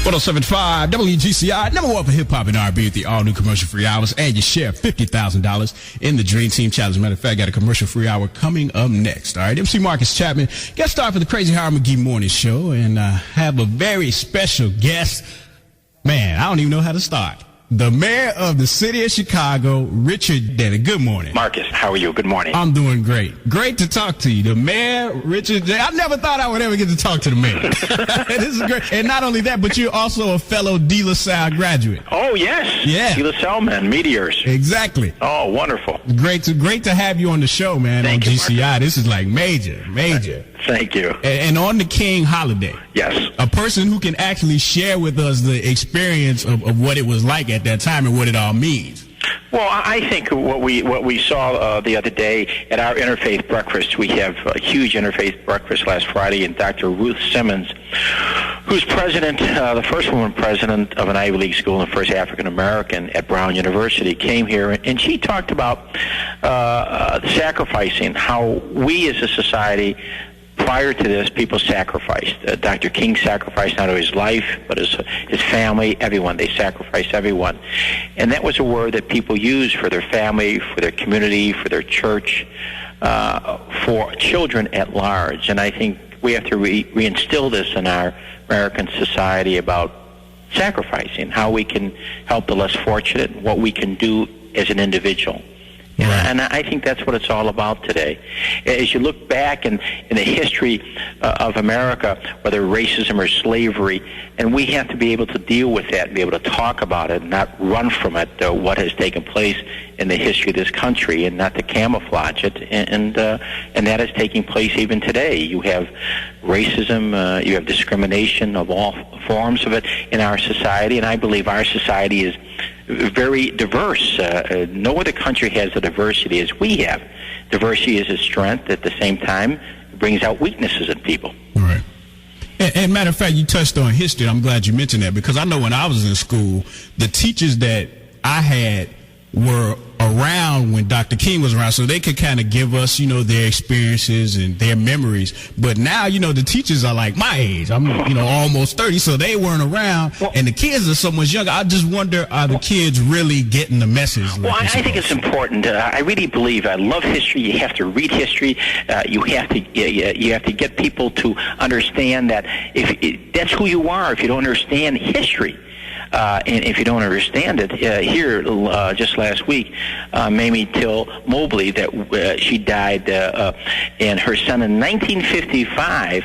1075 WGCI, number one for hip-hop and R&B with the all-new commercial-free hours, and you share $50,000 in the Dream Team Challenge. Matter of fact, got a commercial-free hour coming up next. All right, MC Marcus Chapman, guest star for the Crazy Howard McGee Morning Show, and have a very special guest. Man, I don't even know how to start. The mayor of the city of Chicago, Richard Daley. Good morning. Marcus, how are you? Good morning. I'm doing great. Great to talk to you. The mayor, Richard Daley. I never thought I would ever get to talk to the mayor. This is great. And not only that, but you're also a fellow De La Salle graduate. Oh, yes. Yeah. De La Salle, man. Meteors. Exactly. Oh, wonderful. Great to have you on the show, man. Thank on you, GCI. Marcus. This is like major. Thank you. And on the King holiday. Yes. A person who can actually share with us the experience of what it was like at that time and what it all means. Well, I think what we saw the other day at our interfaith breakfast, we have a huge interfaith breakfast last Friday, and Dr. Ruth Simmons, who's president, the first woman president of an Ivy League school and the first African American at Brown University, came here, and she talked about sacrificing, how we as a society, prior to this, people sacrificed. Dr. King sacrificed not only his life, but his family, everyone. They sacrificed everyone. And that was a word that people used for their family, for their community, for their church, for children at large. And I think we have to reinstill this in our American society about sacrificing, how we can help the less fortunate, what we can do as an individual. Right. And I think that's what it's all about today. As you look back in the history of America, whether racism or slavery, and we have to be able to deal with that and be able to talk about it and not run from it, what has taken place in the history of this country, and not to camouflage it. And that is taking place even today. You have racism, you have discrimination of all forms of it in our society, and I believe our society is very diverse. No other country has the diversity as we have. Diversity is a strength. At the same time, it brings out weaknesses in people. Right. And matter of fact, you touched on history. I'm glad you mentioned that, because I know when I was in school, the teachers that I had were around when Dr. King was around, so they could kind of give us, their experiences and their memories. But now, the teachers are like my age. I'm, almost 30, so they weren't around, and the kids are so much younger. I just wonder, are the kids really getting the message? Well, I think it's important. I really believe. I love history. You have to read history. You have to get people to understand that that's who you are. If you don't understand history, and if you don't understand it, here just last week, Mamie Till Mobley, that she died, and her son in 1955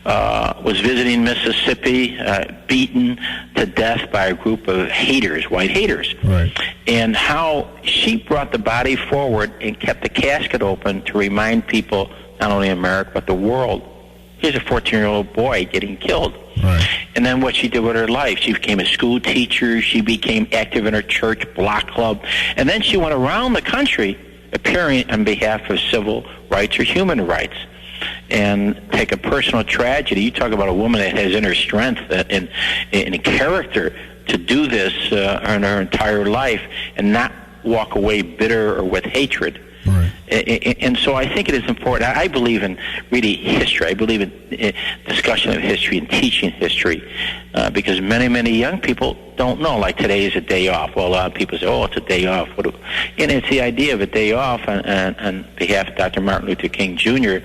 was visiting Mississippi, beaten to death by a group of haters, white haters. Right. And how she brought the body forward and kept the casket open to remind people, not only in America, but the world, here's a 14-year-old boy getting killed. Right. And then what she did with her life, she became a school teacher, she became active in her church block club, and then she went around the country appearing on behalf of civil rights or human rights. And take a personal tragedy. You talk about a woman that has inner strength and character to do this in her entire life and not walk away bitter or with hatred. Right. And so I think it is important. I believe in really history. I believe in discussion of history and teaching history because many young people don't know. Like today is a day off. Well, a lot of people say, it's a day off. And it's the idea of a day off on behalf of Dr. Martin Luther King Jr.,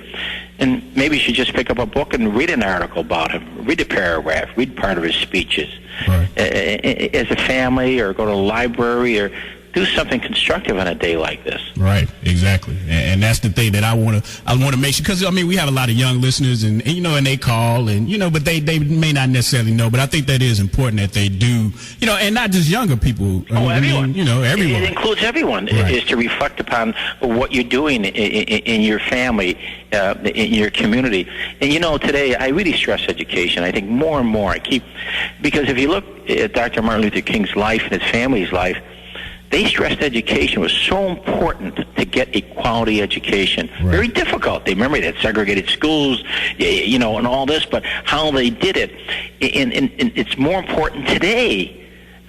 and maybe you should just pick up a book and read an article about him, read a paragraph, read part of his speeches. Right. As a family, or go to the library, or do something constructive on a day like this. Right, exactly, and that's the thing that I want to make sure, because we have a lot of young listeners, and and they call, and but they may not necessarily know, but I think that is important that they do, and not just younger people. Everyone. Everyone. It includes everyone. Right. Is to reflect upon what you're doing in your family, in your community, and today I really stress education. I think more and more because if you look at Dr. Martin Luther King's life and his family's life, they stressed education was so important to get a quality education. Right. Very difficult. They remember they had segregated schools, and all this, but how they did it. And it's more important today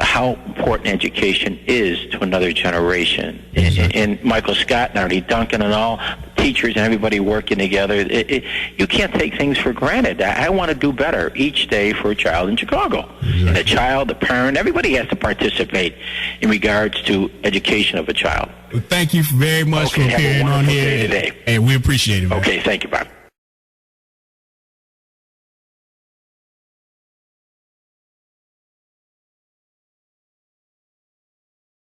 how important education is to another generation. Exactly. And Michael Scott and Arnie Duncan and all, the teachers and everybody working together. You can't take things for granted. I want to do better each day for a child in Chicago. Exactly. And the child, the parent, everybody has to participate in regards to education of a child. Well, thank you very much for appearing on here today. And we appreciate it, man. Okay, thank you, Bob.